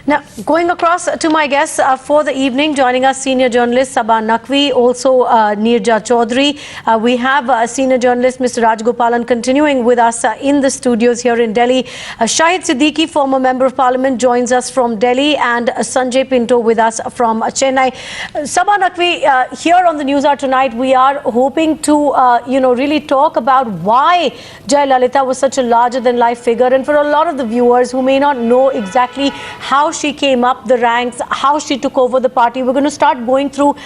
Now, going across to my guests for the evening, joining us senior journalist Saba Naqvi, also Neerja Chowdhury. We have senior journalist Mr. Rajagopalan continuing with us in the studios here in Delhi. Shahid Siddiqui, former member of parliament, joins us from Delhi, and Sanjay Pinto with us from Chennai. Saba Naqvi, here on the Newshour tonight, we are hoping to, really talk about why Jayalalithaa was such a larger-than-life figure, and for a lot of the viewers who may not know exactly how she came up the ranks, how she took over the party. We're going to start going through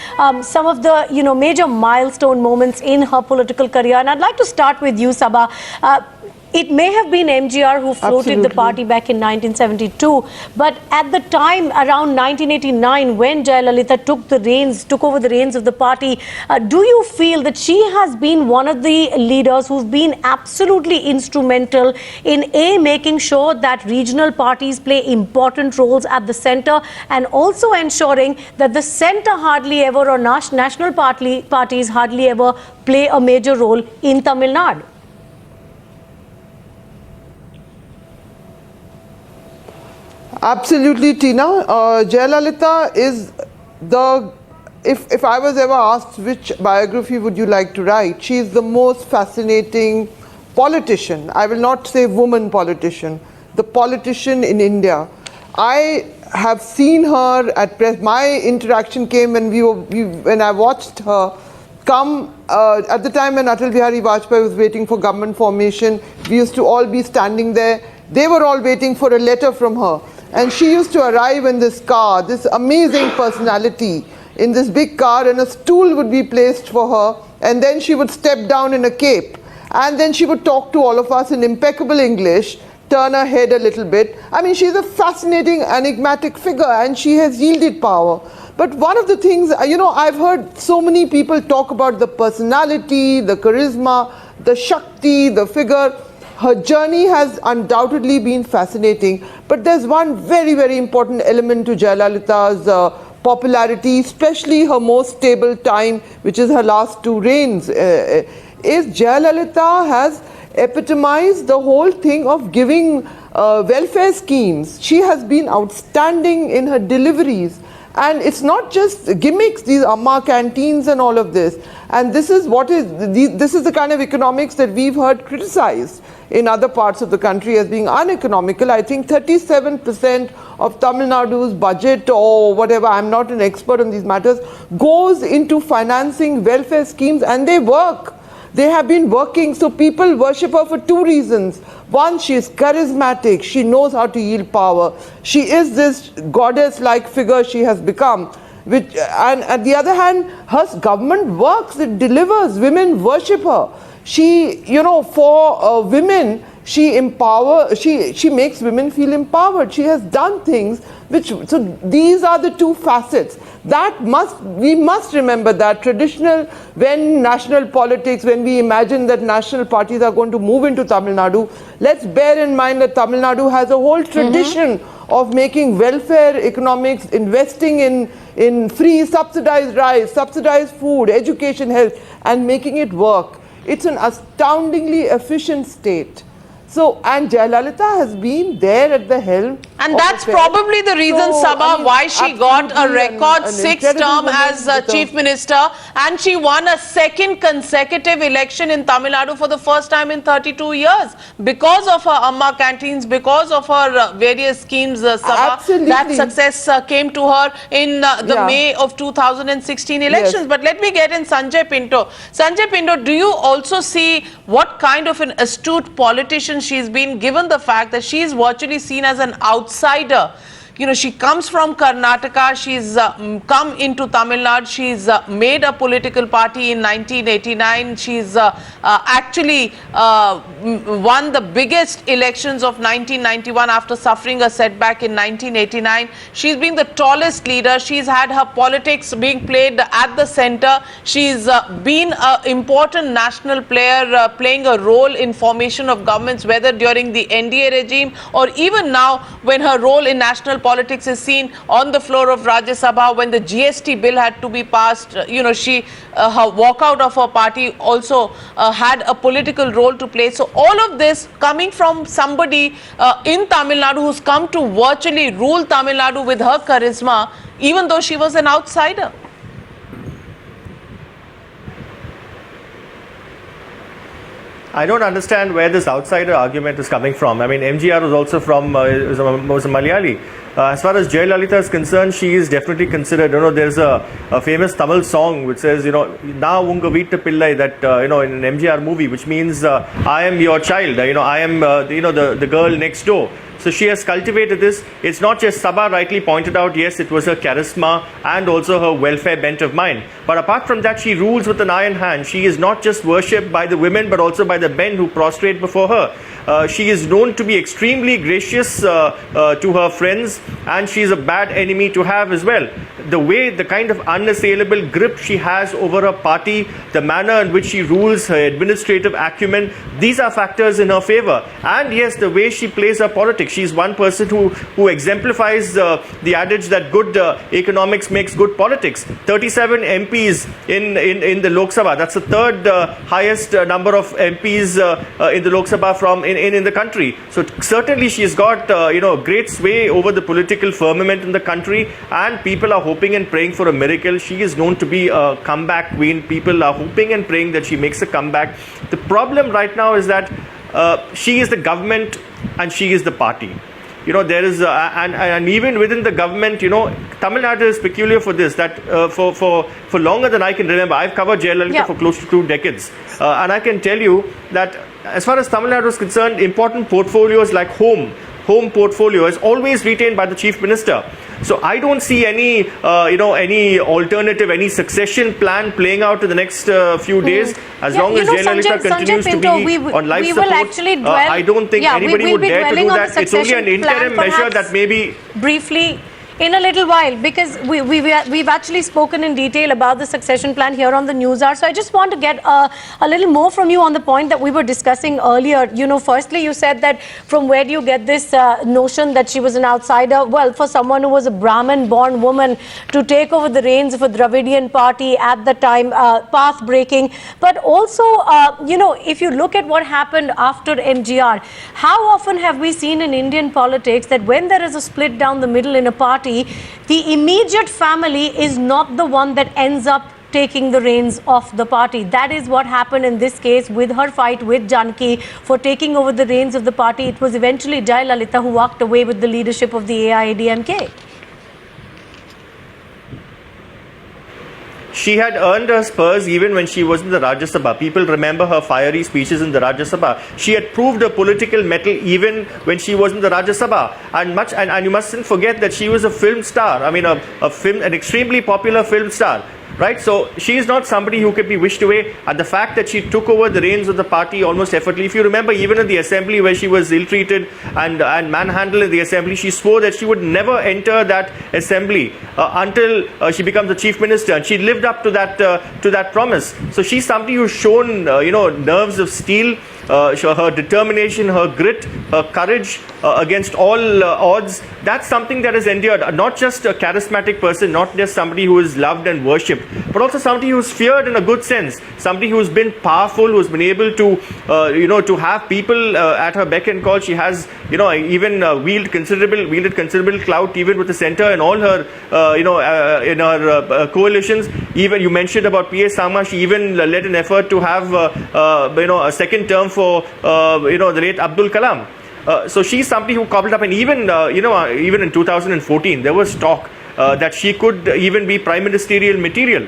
some of the, major milestone moments in her political career. And I'd like to start with you, Saba. It may have been MGR who floated the party back in 1972, but at the time, around 1989, when Jayalalithaa took over the reins of the party, do you feel that she has been one of the leaders who's been absolutely instrumental in making sure that regional parties play important roles at the centre, and also ensuring that the centre hardly ever, or national parties hardly ever play a major role in Tamil Nadu? Absolutely, Tina. Jayalalithaa is the, if I was ever asked which biography would you like to write, she is the most fascinating politician. I will not say woman politician, the politician in India. I have seen her at press. My interaction came when when I watched her come at the time when Atal Bihari Vajpayee was waiting for government formation. We used to all be standing there. They were all waiting for a letter from her. And she used to arrive in this car, this amazing personality, in this big car, and a stool would be placed for her, and then she would step down in a cape. And then she would talk to all of us in impeccable English, turn her head a little bit. I mean, she's a fascinating, enigmatic figure, and she has yielded power. But one of the things, I've heard so many people talk about the personality, the charisma, the Shakti, the figure. Her journey has undoubtedly been fascinating, but there's one very, very important element to Jayalalitha's popularity, especially her most stable time, which is her last two reigns, is Jayalalithaa has epitomized the whole thing of giving welfare schemes. She has been outstanding in her deliveries. And it's not just gimmicks, these Amma canteens and all of this. And this is this is the kind of economics that we've heard criticized in other parts of the country as being uneconomical. I think 37% of Tamil Nadu's budget, or whatever, I'm not an expert on these matters, goes into financing welfare schemes, and they work. They have been working, so people worship her for two reasons. One, she is charismatic, she knows how to yield power. She is this goddess-like figure she has become. And at the other hand, her government works, it delivers, women worship her. She, for women, she makes women feel empowered. She has done things so these are the two facets. We must remember that when national politics, when we imagine that national parties are going to move into Tamil Nadu, let's bear in mind that Tamil Nadu has a whole tradition of making welfare economics, investing in free subsidized rice, subsidized food, education, health, and making it work. It's an astoundingly efficient state. So, and Jayalalithaa has been there at the helm. And that's probably the reason, Saba, why she got a record sixth term as Chief Minister, and she won a second consecutive election in Tamil Nadu for the first time in 32 years. Because of her Amma canteens, because of her various schemes, Saba, Absolutely. That success came to her in the May of 2016 elections. Yes. But let me get in Sanjay Pinto. Sanjay Pinto, do you also see what kind of an astute politician she's been, given the fact that she's virtually seen as an outsider? She comes from Karnataka, she's come into Tamil Nadu, she's made a political party in 1989, she's actually won the biggest elections of 1991 after suffering a setback in 1989. She's been the tallest leader, she's had her politics being played at the center, she's been an important national player, playing a role in formation of governments, whether during the NDA regime or even now when her role in national politics is seen on the floor of Rajya Sabha when the GST bill had to be passed. Her walkout of her party also had a political role to play. So all of this coming from somebody in Tamil Nadu who's come to virtually rule Tamil Nadu with her charisma, even though she was an outsider. I don't understand where this outsider argument is coming from. I mean, MGR was also from, was a Malayali. As far as Jayalalithaa is concerned, she is definitely considered, there's a famous Tamil song which says, Na unga veettu pillai, that, in an MGR movie, which means, I am your child, I am, the girl next door. So she has cultivated this. It's not just Saba rightly pointed out, yes, it was her charisma and also her welfare bent of mind. But apart from that, she rules with an iron hand. She is not just worshipped by the women, but also by the men who prostrate before her. She is known to be extremely gracious to her friends, and she is a bad enemy to have as well. The kind of unassailable grip she has over her party, the manner in which she rules, her administrative acumen, these are factors in her favor. And yes, the way she plays her politics. She is one person who exemplifies the adage that good economics makes good politics. 37 MPs in the Lok Sabha. That's the third highest number of MPs in the Lok Sabha in the country. So certainly she has got great sway over the political firmament in the country, and people are hoping and praying for a miracle. She is known to be a comeback queen. People are hoping and praying that she makes a comeback. The problem right now is that she is the government and she is the party. There is, and even within the government, Tamil Nadu is peculiar for this, that for longer than I can remember, I've covered Jayalalithaa for close to 2 decades. And I can tell you that as far as Tamil Nadu is concerned, important portfolios like home portfolio is always retained by the Chief Minister. So I don't see any alternative, any succession plan playing out in the next few days. As long as Jayalalithaa continues Sanjay Pinto, to be on life will support, actually dwell, I don't think anybody would dare to do that. It's only an interim measure that maybe briefly in a little while, because we've actually spoken in detail about the succession plan here on the Newshour. So I just want to get a little more from you on the point that we were discussing earlier. Firstly, you said that from where do you get this notion that she was an outsider? Well, for someone who was a Brahmin-born woman to take over the reins of a Dravidian party at the time, path-breaking. But also, if you look at what happened after MGR, how often have we seen in Indian politics that when there is a split down the middle in a party, the immediate family is not the one that ends up taking the reins of the party. That is what happened in this case with her fight with Janaki for taking over the reins of the party. It was eventually Jayalalithaa who walked away with the leadership of the AIADMK. She had earned her spurs even when she was in the Rajya Sabha. People remember her fiery speeches in the Rajya Sabha. She had proved her political mettle even when she was in the Rajya Sabha. And you mustn't forget that she was a film star. I mean, an extremely popular film star. Right, so she is not somebody who could be wished away. And the fact that she took over the reins of the party almost effortlessly. If you remember, even in the assembly where she was ill-treated and manhandled in the assembly, she swore that she would never enter that assembly until she becomes the chief minister. And she lived up to that promise. So she's somebody who's shown nerves of steel. Her determination, her grit, her courage against all odds, that's something that has endured. Not just a charismatic person, not just somebody who is loved and worshipped, but also somebody who's feared in a good sense, somebody who's been powerful, who's been able to, to have people at her beck and call. She has, even wielded considerable clout even with the centre and all her, in her coalitions. Even you mentioned about P.A. Sama, she even led an effort to have, a second term for the late Abdul Kalam. So she's somebody who cobbled up, and even even in 2014 there was talk that she could even be prime ministerial material.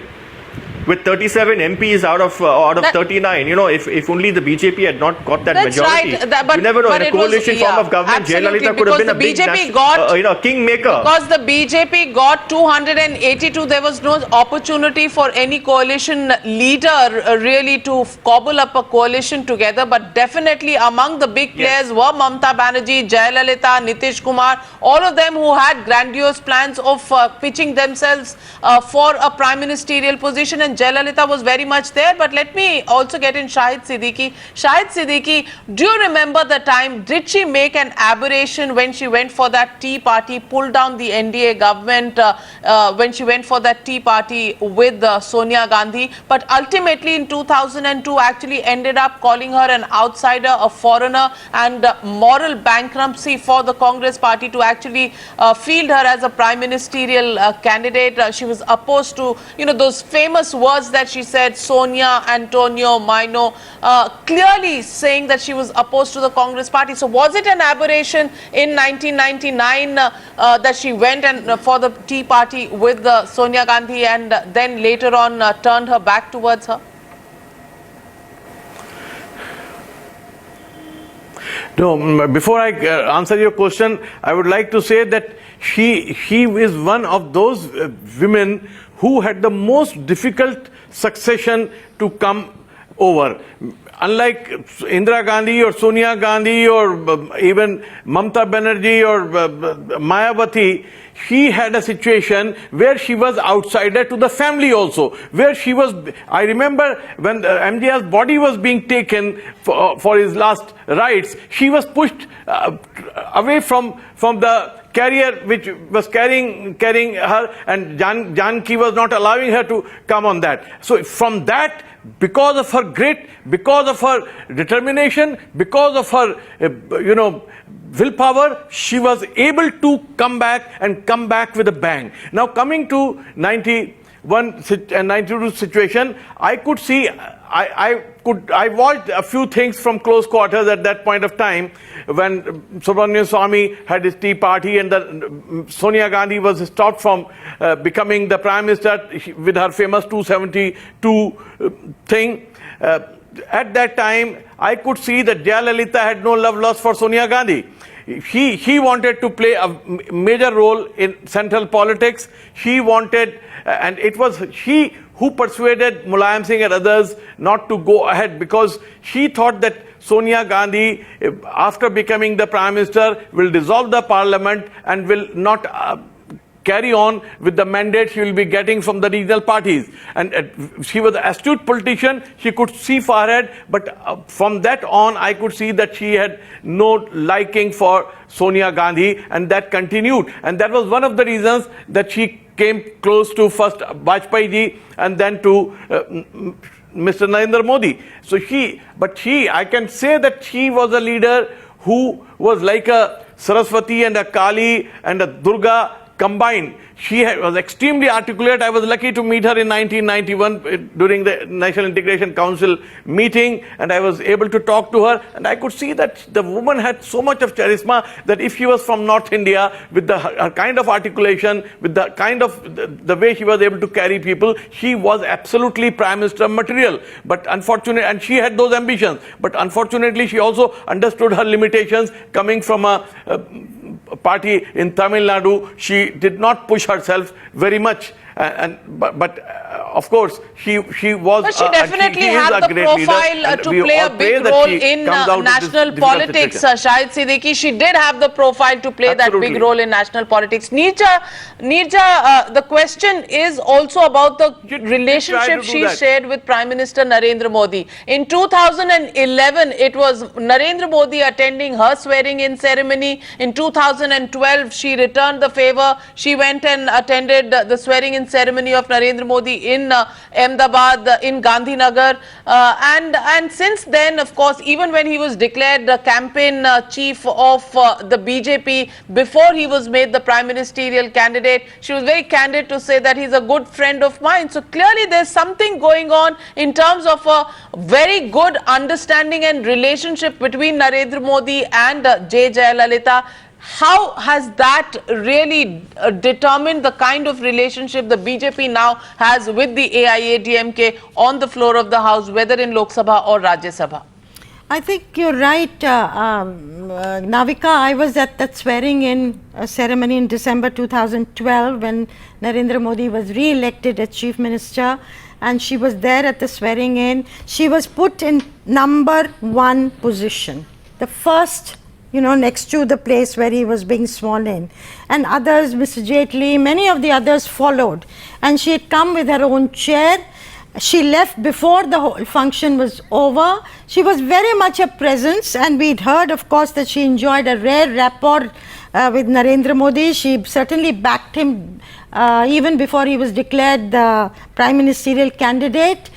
With 37 MPs out of 39, if only the BJP had not got that majority. Right. You never know, in a coalition form of government, Jayalalithaa could have been a big kingmaker. Because the BJP got 282, there was no opportunity for any coalition leader really to cobble up a coalition together. But definitely among the big players were Mamata Banerjee, Jayalalithaa, Nitish Kumar, all of them who had grandiose plans of pitching themselves for a prime ministerial position. And Jayalalithaa was very much there. But let me also get in Shahid Siddiqui. Shahid Siddiqui, do you remember the time, did she make an aberration when she went for that tea party, pulled down the NDA government when she went for that tea party with Sonia Gandhi, but ultimately in 2002 actually ended up calling her an outsider, a foreigner, and moral bankruptcy for the Congress party to actually field her as a prime ministerial candidate. She was opposed to, those famous words that she said, Sonia, Antonio, Mino, clearly saying that she was opposed to the Congress party. So was it an aberration in 1999 that she went and for the tea party with Sonia Gandhi and then later on turned her back towards her? No, before I answer your question, I would like to say that she is one of those women who had the most difficult succession to come over. Unlike Indira Gandhi or Sonia Gandhi or even Mamata Banerjee or Mayawati, she had a situation where she was outsider to the family also, where she was, I remember when MJR's body was being taken for his last rites, she was pushed away from the carrier which was carrying her, and Janki was not allowing her to come on that. So from that, because of her grit, because of her determination, because of her, willpower, she was able to come back with a bang. Now coming to 91 and 92 situation, I could see, I watched a few things from close quarters at that point of time when Subramanian Swamy had his tea party and Sonia Gandhi was stopped from becoming the Prime Minister with her famous 272 thing. At that time, I could see that Jayalalithaa had no love lost for Sonia Gandhi. She wanted to play a major role in central politics. She wanted, and it was she who persuaded Mulayam Singh and others not to go ahead, because she thought that Sonia Gandhi, after becoming the Prime Minister, will dissolve the parliament and will not carry on with the mandate she will be getting from the regional parties. And she was an astute politician, she could see far ahead, but from that on I could see that she had no liking for Sonia Gandhi, and that continued. And that was one of the reasons that she came close to first Vajpayee ji and then to Mr. Narendra Modi. So I can say that she was a leader who was like a Saraswati and a Kali and a Durga combined. She was extremely articulate. I was lucky to meet her in 1991 during the National Integration Council meeting, and I was able to talk to her, and I could see that the woman had so much of charisma that if she was from North India, with her kind of articulation, with the kind of the way she was able to carry people, she was absolutely Prime Minister material. But unfortunately, and she had those ambitions, but unfortunately she also understood her limitations coming from a party in Tamil Nadu. She did not push herself very much, but of course she was. But she definitely had the profile to play a big role in national politics. Shahid Siddiqui, she did have the profile to play that big role in national politics. Neerja, the question is also about the relationship she shared with Prime Minister Narendra Modi. In 2011, it was Narendra Modi attending her swearing-in ceremony. In 2012, she returned the favor. She went and attended the swearing-in ceremony of Narendra Modi in Ahmedabad, in Gandhinagar, and since then, of course, even when he was declared the campaign chief of the BJP before he was made the prime ministerial candidate, she was very candid to say that he's a good friend of mine. So clearly there's something going on in terms of a very good understanding and relationship between Narendra Modi and J. Jayalalithaa. How has that really determined the kind of relationship the BJP now has with the AIADMK on the floor of the House, whether in Lok Sabha or Rajya Sabha? I think you're right, Navika. I was at that swearing-in ceremony in December 2012 when Narendra Modi was re-elected as Chief Minister, and she was there at the swearing-in. She was put in #1 position, the first, next to the place where he was being sworn in. And others, Mr. Jaitley, many of the others followed. And she had come with her own chair. She left before the whole function was over. She was very much a presence, and we'd heard, of course, that she enjoyed a rare rapport with Narendra Modi. She certainly backed him even before he was declared the prime ministerial candidate.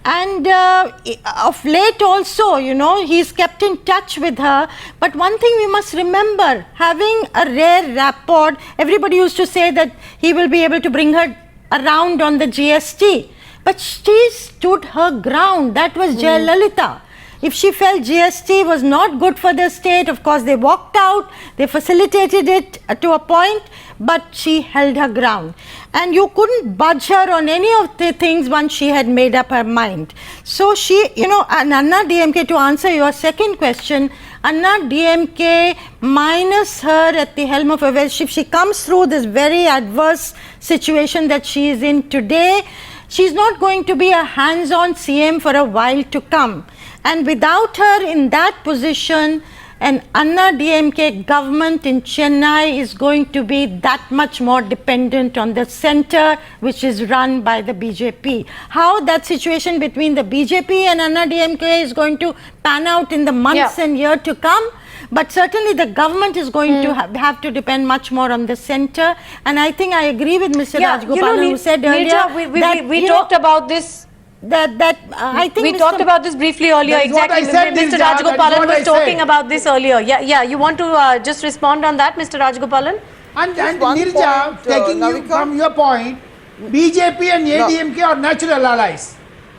And of late also, you know, he's kept in touch with her. But one thing we must remember, having a rare rapport, everybody used to say that he will be able to bring her around on the GST. But she stood her ground. That was Jayalalithaa. If she felt GST was not good for the state, of course they walked out, they facilitated it to a point, but she held her ground. And you couldn't budge her on any of the things once she had made up her mind. So she, you know, and Anna DMK, to answer your second question, Anna DMK minus her at the helm of affairs, if she comes through this very adverse situation that she is in today, she's not going to be a hands-on CM for a while to come. And without her in that position, an Anna DMK government in Chennai is going to be that much more dependent on the center, which is run by the BJP. How that situation between the BJP and Anna DMK is going to pan out in the months and year to come, but certainly the government is going to have to depend much more on the center. And I think I agree with Mr. Rajagopalan, who said earlier we talked about this. I think we talked about this briefly earlier. Exactly, Mr. Rajagopalan was talking about this earlier. Yeah. You want to just respond on that, Mr. Rajagopalan? And Neerja, taking you from your point, BJP and ADMK are natural allies.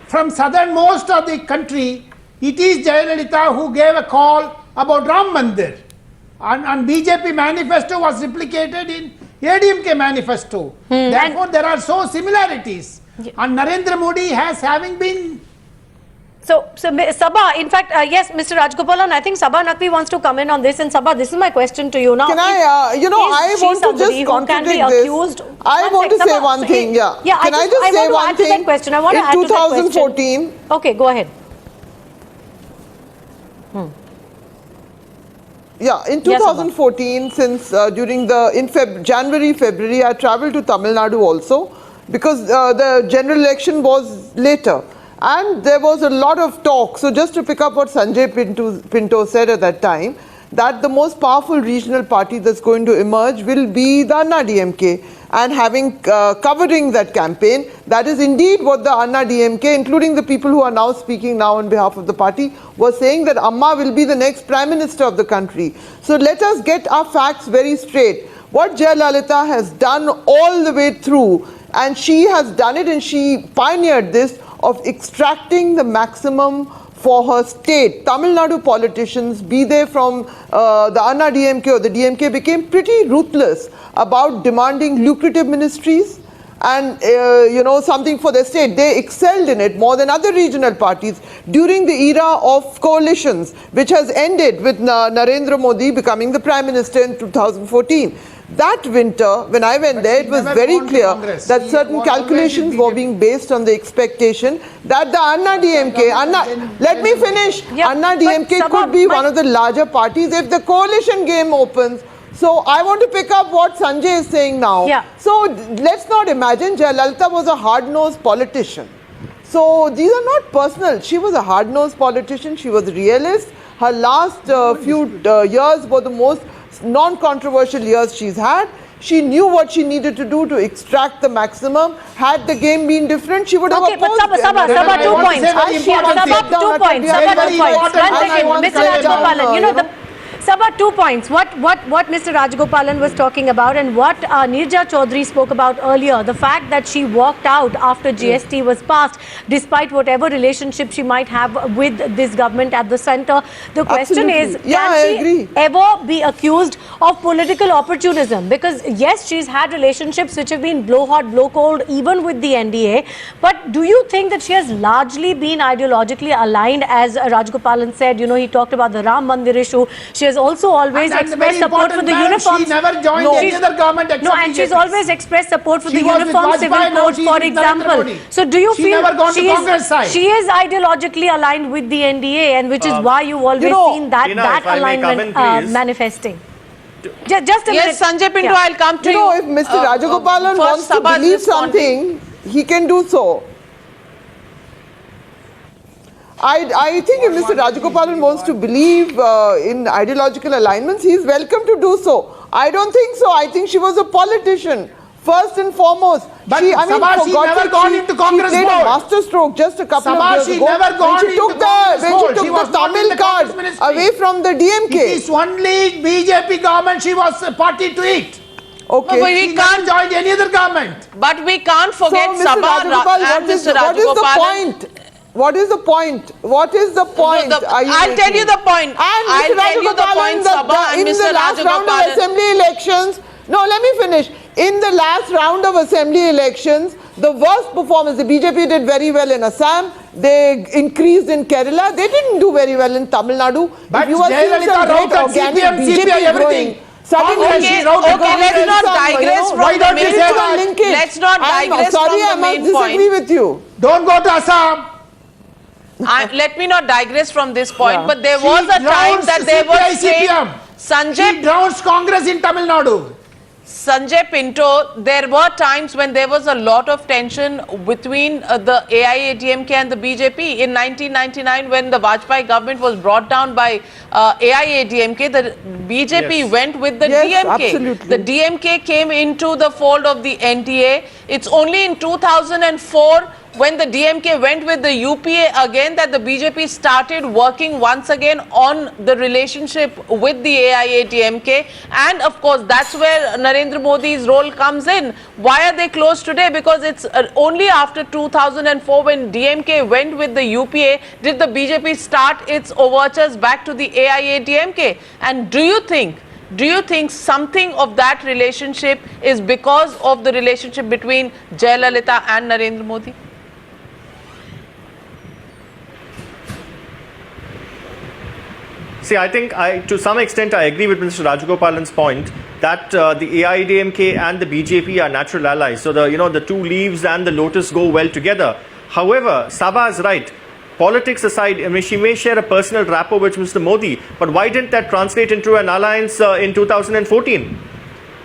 From southernmost of the country, it is Jayalalithaa who gave a call about Ram Mandir. And BJP manifesto was replicated in ADMK manifesto. Therefore, there are so similarities. And Narendra Modi has having been... So Saba, in fact, yes, Mr. Rajagopalan, I think Saba Naqvi wants to come in on this. And Saba, this is my question to you now. Can I, I want to just contradict this. I want to say one thing, Can I just say one thing? In 2014... Okay, go ahead. Yeah, in 2014, since during the, January, February, I travelled to Tamil Nadu also, because the general election was later. And there was a lot of talk. So just to pick up what Sanjay Pinto said at that time, that the most powerful regional party that's going to emerge will be the Anna DMK. And having covering that campaign, that is indeed what the Anna DMK, including the people who are now speaking now on behalf of the party, was saying, that Amma will be the next Prime Minister of the country. So let us get our facts very straight. What Jayalalithaa has done all the way through, and she has done it, and she pioneered this, of extracting the maximum for her state. Tamil Nadu politicians, be they from the Anna DMK or the DMK, became pretty ruthless about demanding lucrative ministries and something for their state. They excelled in it more than other regional parties during the era of coalitions, which has ended with Narendra Modi becoming the Prime Minister in 2014. That winter, when I went there, it was very clear that certain calculations were being based on the expectation that the Anna DMK, let me finish, Anna DMK could be one of the larger parties if the coalition game opens. So I want to pick up what Sanjay is saying now. So let's not imagine Jayalalithaa was a hard-nosed politician. So these are not personal. She was a hard-nosed politician. She was a realist. Her last few years were the most non-controversial years she's had. She knew what she needed to do to extract the maximum. Had the game been different, she would have opposed. Okay, but Saba, 2 points. Saba, 2 points. Mr. Rajagopalan, Saba, 2 points. What Mr. Rajagopalan was talking about and what Neerja Chowdhury spoke about earlier, the fact that she walked out after GST was passed, despite whatever relationship she might have with this government at the centre. The question is, can she ever be accused of political opportunism? Because yes, she's had relationships which have been blow hot, blow cold, even with the NDA. But do you think that she has largely been ideologically aligned, as Rajagopalan said? He talked about the Ram Mandir issue. She has also always expressed support for the uniforms. She never joined any other government except and she's always expressed support for the uniform civil code, for example. So do you feel she is ideologically aligned with the NDA, and which is why you've always seen that alignment manifesting? Just a minute. Yes, Sanjay Pinto, I'll come to you. If Mr. Rajagopalan wants to believe something, he can do so. I think if Mr. Rajagopalan wants to believe in ideological alignments, he is welcome to do so. I don't think so. I think she was a politician, first and foremost. But she never gone into Congress She played board. a masterstroke just a couple of years she ago. never gone when she took into Congress the, board. when she She took was the not in Tamil the card Congress ministry. away from the DMK. It is only BJP government she was a party to it. Okay. But She can't join any other government. But we can't forget Mr. Saba Rajagopal, and Mr. what is the Rajagopalan. point? What is the point? What is the point? I'll tell you the point. And I'll tell you the point, Saba and in Mr. the last round of Rajagopalan. assembly elections, no, let me finish. In the last round of assembly elections, the worst performance, the BJP did very well in Assam, they increased in Kerala, they didn't do very well in Tamil Nadu. But if you are seeing some great organic BJP growing, suddenly Okay, let's not digress from the main point. Let's not digress from the main point. I disagree with you. Don't go to Assam. Let me not digress from this point, Yeah. but there was a time that there was CPM. She Sanjay drowns Congress in Tamil Nadu. Sanjay Pinto, there were times when there was a lot of tension between the AIADMK and the BJP. In 1999, when the Vajpayee government was brought down by AIADMK, the BJP went with the Yes, DMK. absolutely. The DMK came into the fold of the NDA. It's only in 2004 when the DMK went with the UPA again that the BJP started working once again on the relationship with the AIADMK, and of course that's where Narendra Modi's role comes in. Why are they close today? Because it's only after 2004 when DMK went with the UPA did the BJP start its overtures back to the AIADMK. And do you think something of that relationship is because of the relationship between Jayalalithaa and Narendra Modi? See, I think to some extent I agree with Mr. Rajagopalan's point that the AIADMK and the BJP are natural allies. So the two leaves and the lotus go well together. However, Saba is right. Politics aside, I mean, she may share a personal rapport with Mr. Modi, but why didn't that translate into an alliance in 2014?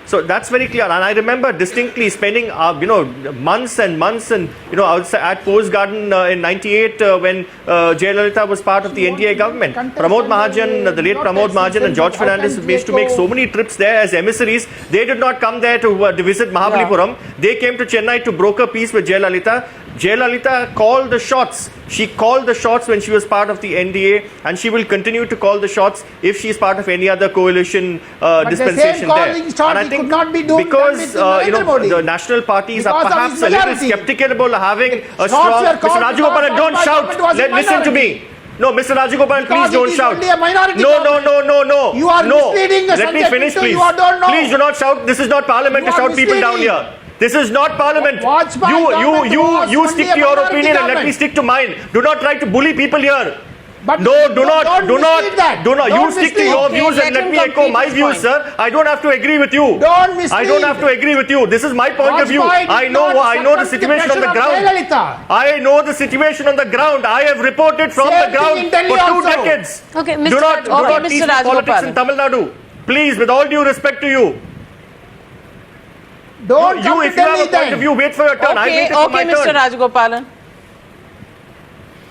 So that's very clear, and I remember distinctly spending months and months and outside at Post Garden in '98 when Jayalalithaa was part of the NDA government. Pramod Mahajan, the late Pramod Mahajan and George Fernandez used to make so many trips there as emissaries. They did not come there to visit Mahabalipuram. They came to Chennai to broker peace with Jayalalithaa. Jayalalithaa called the shots. She called the shots when she was part of the NDA, and she will continue to call the shots if she is part of any other coalition dispensation there. And I think because the national parties are perhaps a little skeptical having a strong. Mr. Rajagopalan, don't shout. Listen to me. No, Mr. Rajagopalan, please don't shout. No. You are misleading the Let me finish, please. Please do not shout. This is not parliament to shout people down here. This is not parliament. You stick to your opinion and let me stick to mine. Do not try to bully people here. But no, do not. You stick to your views and let me echo my views, sir. I don't have to agree with you. Don't mislead. I don't have to agree with you. This is my point of view. I know the situation on the ground. I know the situation on the ground. I have reported from the ground for 2 decades. Okay, Mr. Do not teach politics in Tamil Nadu. Please, with all due respect to you. Don't if you have a point of view, wait for your turn. I waited for my turn. Mr. Rajagopalan.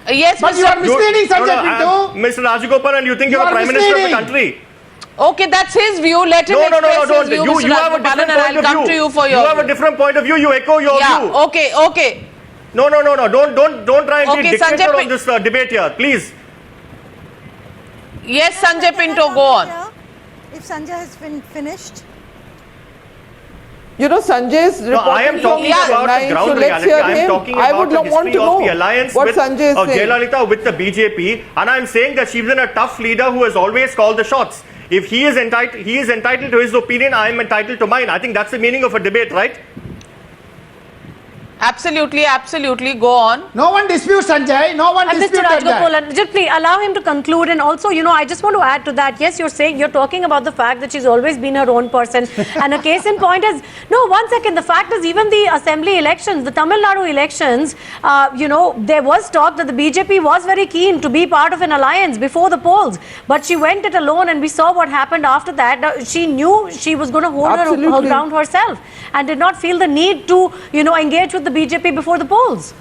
Yes, but you are misleading Sanjay Pinto. Mr. Rajagopalan, you think you are Prime Minister of the country? Okay, that's his view. Let him express his view, Mr. Rajagopalan, and I'll come to you for your view. You have a different point of view. You echo your view. Okay. No. Don't try and be dictator on this debate here, please. Yes, Sanjay Pinto, go on. If Sanjay has been finished. Sanjay's reporting. I am talking about the ground reality. I am talking about the history of the alliance of Jayalalithaa with the BJP, and I am saying that she's been a tough leader who has always called the shots. If he is entitled to his opinion, I am entitled to mine. I think that's the meaning of a debate, right? Absolutely. Go on. No one disputes Sanjay. No one disputes that. Just please allow him to conclude. And also, I just want to add to that. Yes, you're talking about the fact that she's always been her own person. And a case in point is, no, 1 second. The fact is, even the assembly elections, the Tamil Nadu elections, there was talk that the BJP was very keen to be part of an alliance before the polls. But she went it alone, and we saw what happened after that. She knew she was going to hold her ground herself and did not feel the need to, engage with the BJP before the polls.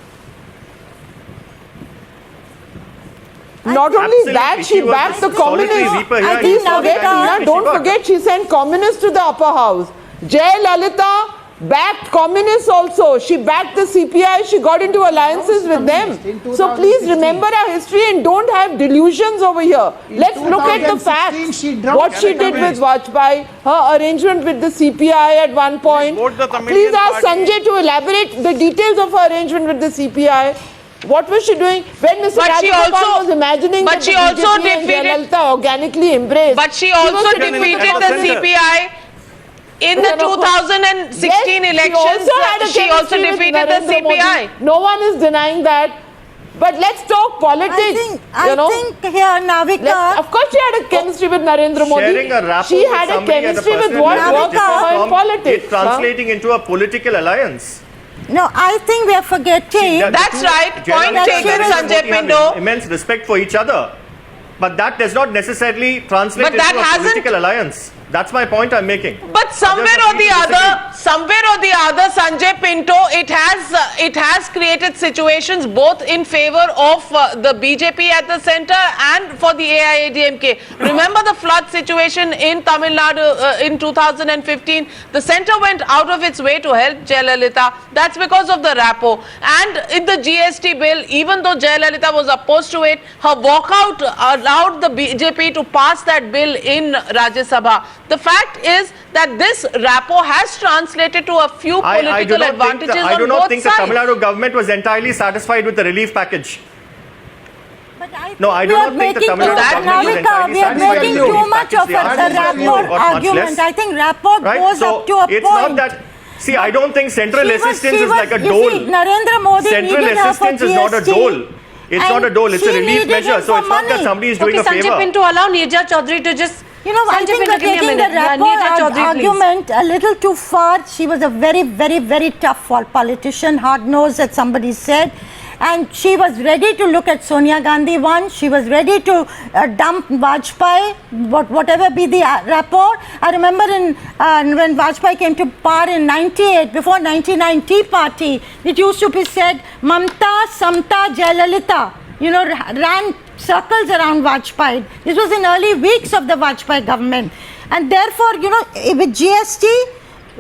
Not only that, she was backed the the solitary communists. reaper here, and Please you saw the forget, kind of Tina, she don't got. forget, she sent communists to the upper house. Jayalalithaa backed communists also. She backed the CPI. She got into alliances with them. So please remember our history and don't have delusions over here. Let's look at the facts. What she did with Vajpayee, her arrangement with the CPI at one point. Please ask Sanjay to elaborate the details of her arrangement with the CPI. What was she doing when Mr. Rajagopalan was imagining that the BJP and Jayalalithaa organically embraced? But she also defeated the CPI. In the 2016 elections, she also defeated the CPI. No one is denying that. But let's talk politics. I think here, Navika. Of course, she had a chemistry with Narendra Modi. Sharing a rapport She with had a somebody at chemistry with personal what level worked is for her in different from politics. it translating into a political alliance. No, I think we are forgetting. That's right. Point taken, Sanjay Pinto. Immense respect for each other. But that does not necessarily translate into a political alliance. That's my point I'm making. But somewhere or the other, Sanjay Pinto, it has created situations both in favor of the BJP at the center and for the AIADMK. Remember the flood situation in Tamil Nadu in 2015? The center went out of its way to help Jayalalithaa. That's because of the rapport. And in the GST bill, even though Jayalalithaa was opposed to it, her walkout allowed the BJP to pass that bill in Rajya Sabha. The fact is that this rapport has translated to a few political advantages on both sides. I do not think the Tamil Nadu government was entirely satisfied with the relief package. No, I do not think the Tamil Nadu government was entirely We are satisfied with making the too relief much package. of a rapport argument. I think rapport goes up to a point. It's not that. See, I don't think central assistance is like a dole. Narendra Modi Central assistance is not a dole. It's not a dole. It's a relief measure. So it's not that somebody is doing a favor. Sanjay Pinto, allow Neerja Chowdhury to just. You know, I think we're taking the rapport argument a little too far. She was a very, very, very tough politician, hard-nosed, as somebody said. And she was ready to look at Sonia Gandhi once. She was ready to dump Vajpayee, whatever be the rapport. I remember when Vajpayee came to power in 98, before 99 Tea Party, it used to be said, Mamta, Samta, Jayalalithaa. You know, ran circles around Vajpayee. This was in early weeks of the Vajpayee government. And therefore, you know, with GST,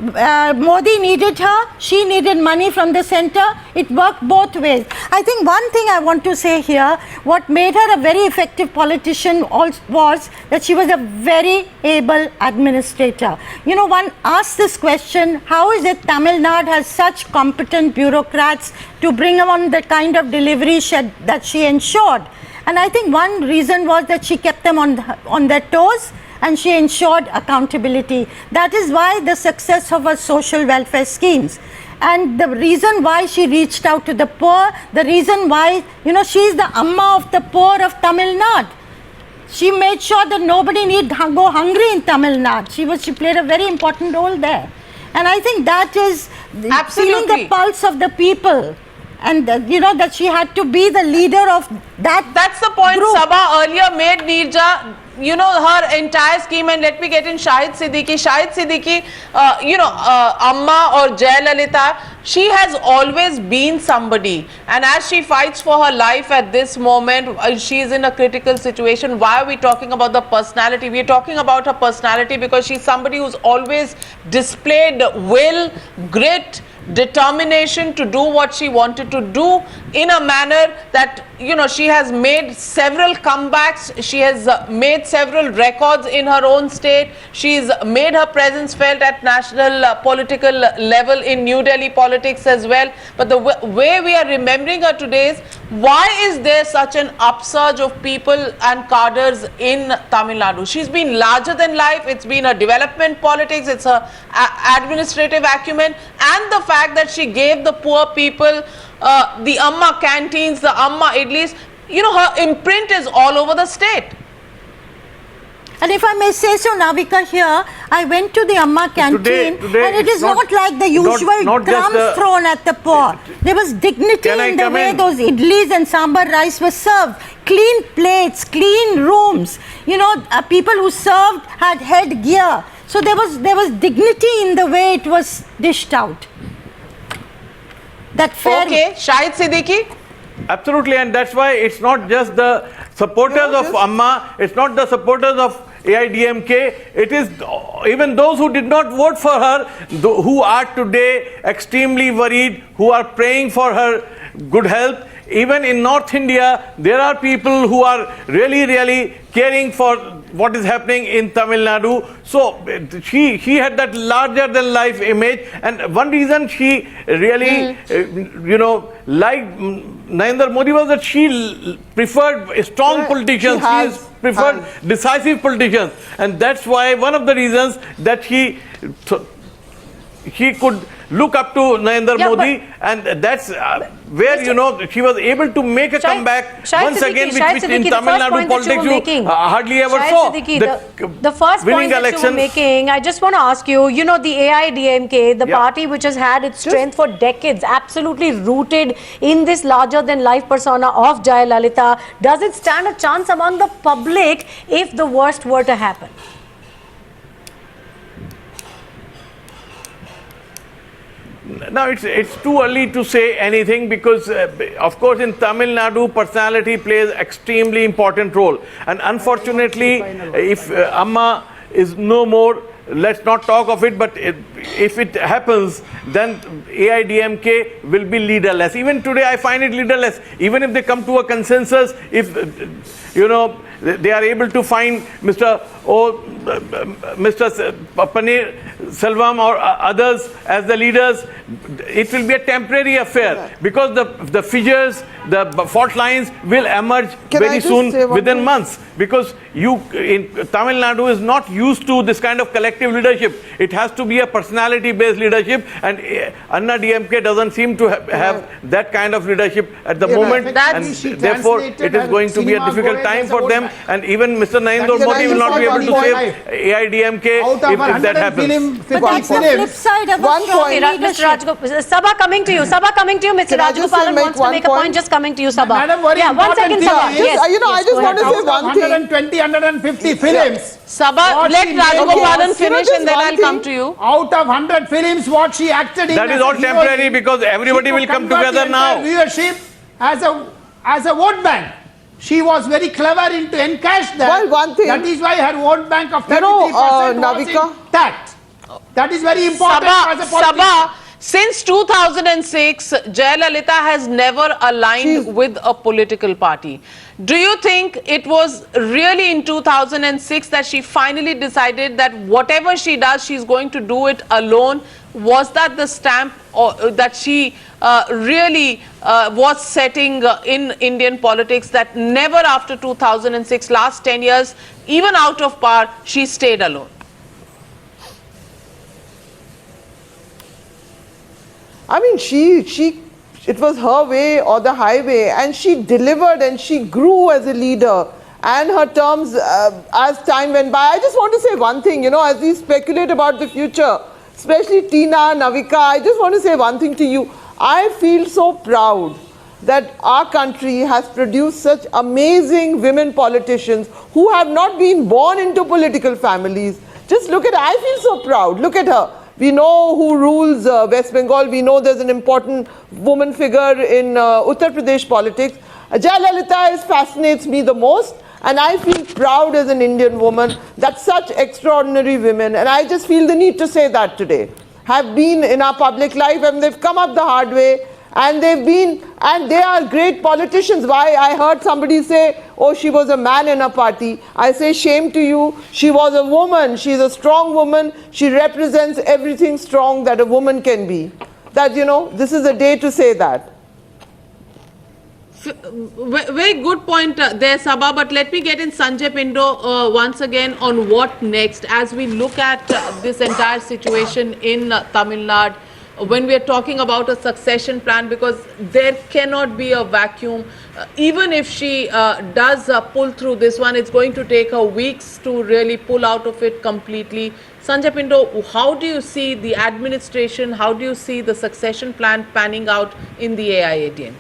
Modi needed her, she needed money from the center. It worked both ways. I think one thing I want to say here, what made her a very effective politician was that she was a very able administrator. You know, one asks this question, how is it Tamil Nadu has such competent bureaucrats to bring on the kind of delivery that she ensured? And I think one reason was that she kept them on their toes, and she ensured accountability. That is why the success of her social welfare schemes. And the reason why she reached out to the poor, the reason why, you know, she is the Amma of the poor of Tamil Nadu. She made sure that nobody need go hungry in Tamil Nadu. She played a very important role there. And I think that is feeling the pulse of the people. And you know, that she had to be the leader of that. That's the point group. Saba earlier made, Neerja. You know, her entire scheme, and let me get in Shahid Siddiqui. Shahid Siddiqui, Amma or Jayalalithaa, she has always been somebody. And as she fights for her life at this moment, she is in a critical situation. Why are we talking about the personality? We are talking about her personality because she's somebody who's always displayed will, grit, determination to do what she wanted to do in a manner that, you know, she has made several comebacks, she has made several records in her own state, she's made her presence felt at national political level in New Delhi politics as well. But the way we are remembering her today is, why is there such an upsurge of people and cadres in Tamil Nadu? She's been larger than life, it's been her development politics, it's her administrative acumen, and the fact that she gave the poor people the Amma canteens, the Amma idlis, you know, her imprint is all over the state. And if I may say so, Navika, here, I went to the Amma canteen, today and it is not like the usual crumbs thrown at the poor. There was dignity in the way those idlis and sambar rice were served. Clean plates, clean rooms. You know, people who served had headgear. So there was dignity in the way it was dished out. That fair. Okay, Shahid Siddiqui? Absolutely, and that's why it's not just the supporters of Amma, it's not the supporters of AIDMK, it is even those who did not vote for her, who are today extremely worried, who are praying for her good health. Even in North India, there are people who are really caring for what is happening in Tamil Nadu. So she had that larger than life image, and one reason she really liked Narendra Modi was that she preferred strong politicians. She preferred decisive politicians, and that's why one of the reasons that she could look up to Narendra Modi, and that's where she was able to make a comeback once again, which in Tamil Nadu politics you hardly ever saw. The first point that you were making, I just want to ask you, the AIDMK, the party which has had its strength for decades, absolutely rooted in this larger than life persona of Jayalalithaa, does it stand a chance among the public if the worst were to happen? Now it's too early to say anything because of course in Tamil Nadu personality plays extremely important role, and unfortunately if Amma is no more, let's not talk of it, but if it happens, then AIDMK will be leaderless. Even today I find it leaderless. Even if they come to a consensus, if they are able to find Mr. Panir Selvam or others as the leaders, it will be a temporary affair because the fissures, the fault lines will emerge very soon within months, because in Tamil Nadu is not used to this kind of collective leadership. It has to be a personality based leadership, and Anna DMK doesn't seem to have that kind of leadership at the moment, and therefore it is going to be a difficult time for them, and even Mr. Narendra Modi will not be able to save AIDMK if that happens. But that's the flip side of a strong Mr. Rajagopalan, Saba coming to you. Mr. Rajagopalan wants to make a point. Just coming to you, Saba. Madam, very 1 second, Saba. Yes, I just want to say one thing. 120, 150 films. Saba, let Rajagopalan finish and then I'll come to you. Out of 100 films, what she acted in. That is all temporary because everybody will come together now. Viewership as a vote bank. She was very clever into encash that. Well, one thing. That is why her vote bank of 33% Navika, was intact. That is very important as a politician. Saba, since 2006, Jayalalithaa has never aligned with a political party. Do you think it was really in 2006 that she finally decided that whatever she does, she's going to do it alone? Was that the stamp that she really was setting in Indian politics, that never after 2006, last 10 years, even out of power, she stayed alone? I mean, it was her way or the highway, and she delivered and she grew as a leader, and her terms as time went by. I just want to say one thing, as we speculate about the future, especially Tina, Navika, I just want to say one thing to you. I feel so proud that our country has produced such amazing women politicians who have not been born into political families. Just look at her. I feel so proud. Look at her. We know who rules West Bengal. We know there's an important woman figure in Uttar Pradesh politics. Jayalalithaa fascinates me the most, and I feel proud as an Indian woman that such extraordinary women, and I just feel the need to say that today, have been in our public life, and they've come up the hard way, and they are great politicians. Why? I heard somebody say, oh, she was a man in a party. I say, shame to you. She was a woman. She's a strong woman. She represents everything strong that a woman can be. That, this is a day to say that. Very good point there, Saba, but let me get in Sanjay Pinto once again on what next as we look at this entire situation in Tamil Nadu. When we are talking about a succession plan, because there cannot be a vacuum. Even if she does pull through this one, it's going to take her weeks to really pull out of it completely. Sanjay Pinto, how do you see the administration, how do you see the succession plan panning out in the AIADMK?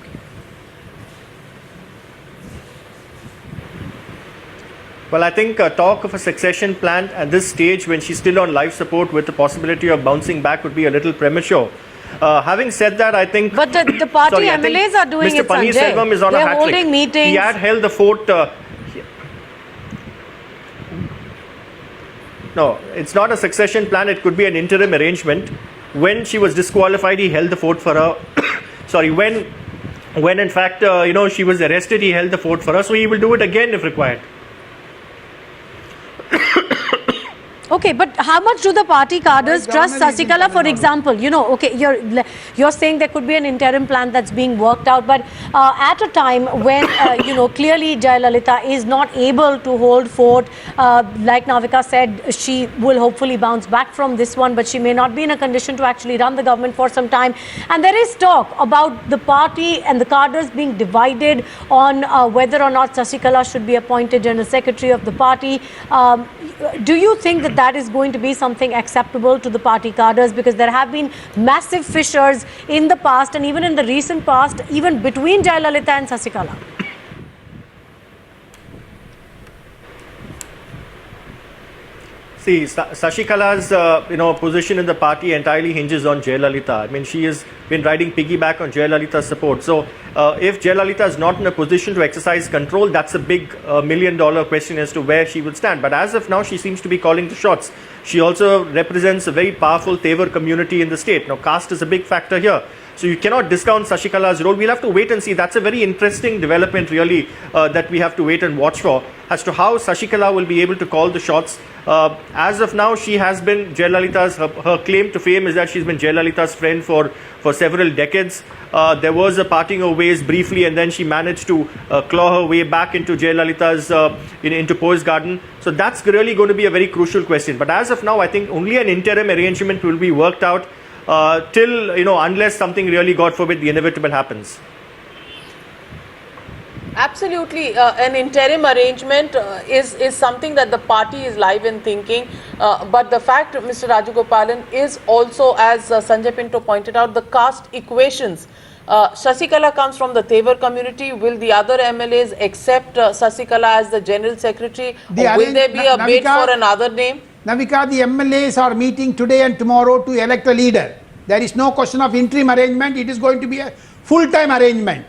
Well, I think talk of a succession plan at this stage, when she's still on life support with the possibility of bouncing back, would be a little premature. Having said that, I think... But the party MLAs are doing Mr. it, Panir Sanjay. Selvam is on a hat trick. Holding meetings. He had held the fort No, it's not a succession plan. It could be an interim arrangement. When she was disqualified, he held the fort for her. Sorry, when in fact, she was arrested, he held the fort for her. So he will do it again if required. Okay, but how much do the party cadres trust Sasikala, for example? Okay, you're saying there could be an interim plan that's being worked out, but at a time when, clearly Jayalalithaa is not able to hold fort, like Navika said, she will hopefully bounce back from this one, but she may not be in a condition to actually run the government for some time. And there is talk about the party and the cadres being divided on whether or not Sasikala should be appointed General Secretary of the party. Do you think that is going to be something acceptable to the party cadres? Because there have been massive fissures in the past and even in the recent past, even between Jayalalithaa and Sasikala. See, Sasikala's position in the party entirely hinges on Jayalalithaa. I mean, she has been riding piggyback on Jayalalitha's support. So, if Jayalalithaa is not in a position to exercise control, that's a big million-dollar question as to where she will stand. But as of now, she seems to be calling the shots. She also represents a very powerful Tevar community in the state. Now, caste is a big factor here. So you cannot discount Sasikala's role. We'll have to wait and see. That's a very interesting development, really, that we have to wait and watch for, as to how Sasikala will be able to call the shots. As of now, she has been Jayalalitha's, her claim to fame is that she's been Jayalalitha's friend for several decades. There was a parting of ways briefly, and then she managed to claw her way back into Jayalalitha's, into Poise Garden. So that's really going to be a very crucial question. But as of now, I think only an interim arrangement will be worked out till, unless something really, God forbid, the inevitable happens. Absolutely, an interim arrangement is something that the party is live in thinking. But the fact, Mr. Rajagopalan, is also, as Sanjay Pinto pointed out, the caste equations. Sasikala comes from the Tevar community. Will the other MLAs accept Sasikala as the General Secretary? Or will there be a bid for another name? Navika, the MLAs are meeting today and tomorrow to elect a leader. There is no question of interim arrangement. It is going to be a full-time arrangement.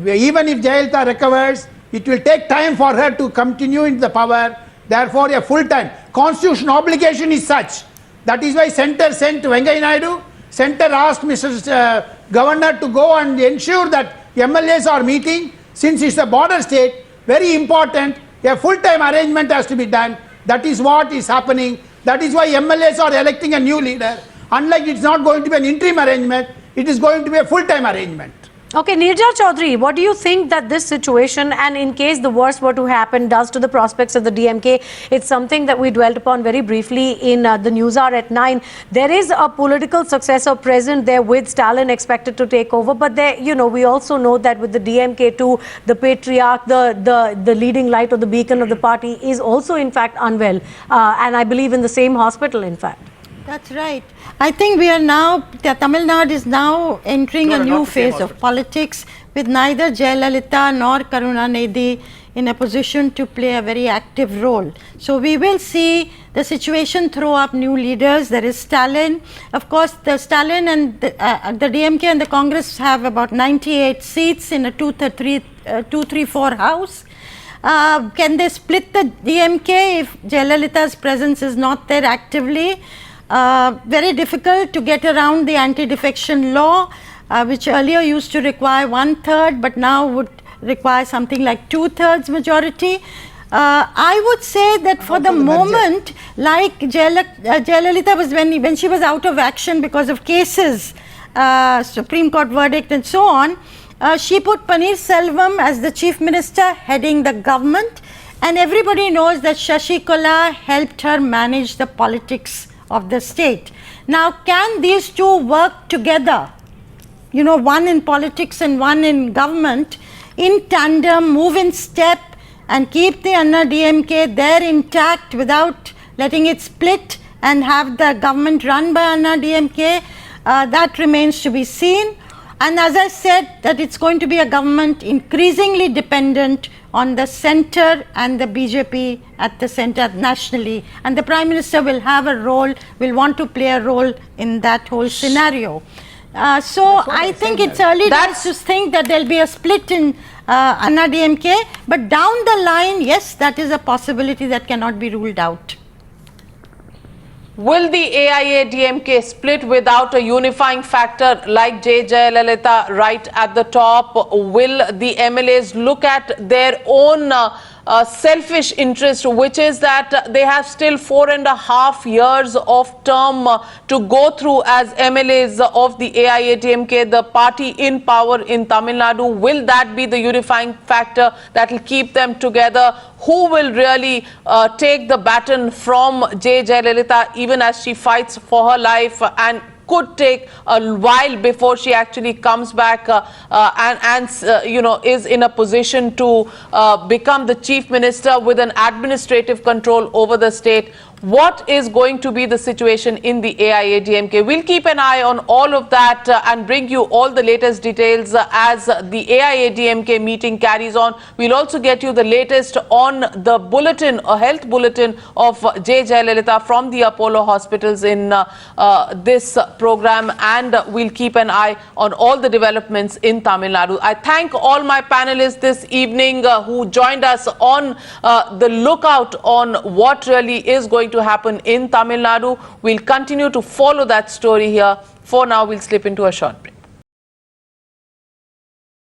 Even if Jayalalithaa recovers, it will take time for her to continue in the power. Therefore, a full-time constitutional obligation is such. That is why Centre sent Venkaiah Naidu. Centre asked Mr. Governor to go and ensure that MLAs are meeting. Since it's a border state, very important, a full-time arrangement has to be done. That is what is happening. That is why MLAs are electing a new leader. Unlike it's not going to be an interim arrangement, it is going to be a full-time arrangement. Okay, Neerja Chowdhury, what do you think that this situation, and in case the worst were to happen, does to the prospects of the DMK? It's something that we dwelt upon very briefly in the Newshour at 9. There is a political successor present there with Stalin expected to take over, but there, we also know that with the DMK too, the patriarch, the leading light or the beacon of the party is also in fact unwell, and I believe in the same hospital in fact. That's right. I think we are now, Tamil Nadu is now entering a new phase of politics with neither Jayalalithaa nor Karunanidhi in a position to play a very active role. So we will see the situation throw up new leaders. There is Stalin. Of course, the Stalin and the DMK and the Congress have about 98 seats in a 2-3-4 house. Can they split the DMK if Jayalalitha's presence is not there actively? Very difficult to get around the anti-defection law, which earlier used to require 1/3, but now would require something like 2/3 majority. I would say that for the moment, like Jayalalithaa was when she was out of action because of cases, Supreme Court verdict and so on, she put Paneerselvam as the Chief Minister heading the government, and everybody knows that Sasikala helped her manage the politics of the state. Now, can these two work together, one in politics and one in government, in tandem, move in step and keep the Anna DMK there intact without letting it split and have the government run by Anna DMK? That remains to be seen. And as I said, that it's going to be a government increasingly dependent on the centre and the BJP at the centre nationally, and the Prime Minister will have a role, will want to play a role in that whole scenario. So I think it's early days to think that there'll be a split in Anna DMK, but down the line, yes, that is a possibility that cannot be ruled out. Will the AIADMK split without a unifying factor like J. Jayalalithaa right at the top? Will the MLAs look at their own selfish interest, which is that they have still 4.5 years of term to go through as MLAs of the AIADMK, the party in power in Tamil Nadu? Will that be the unifying factor that will keep them together? Who will really take the baton from J. Jayalalithaa even as she fights for her life and could take a while before she actually comes back and is in a position to become the chief minister with an administrative control over the state? What is going to be the situation in the AIADMK? We'll keep an eye on all of that and bring you all the latest details as the AIADMK meeting carries on. We'll also get you the latest on the bulletin, a health bulletin of J. Jayalalithaa from the Apollo hospitals in this program, and we'll keep an eye on all the developments in Tamil Nadu. I thank all my panelists this evening who joined us on the lookout on what really is going to happen in Tamil Nadu. We'll continue to follow that story here. For now, we'll slip into a short break.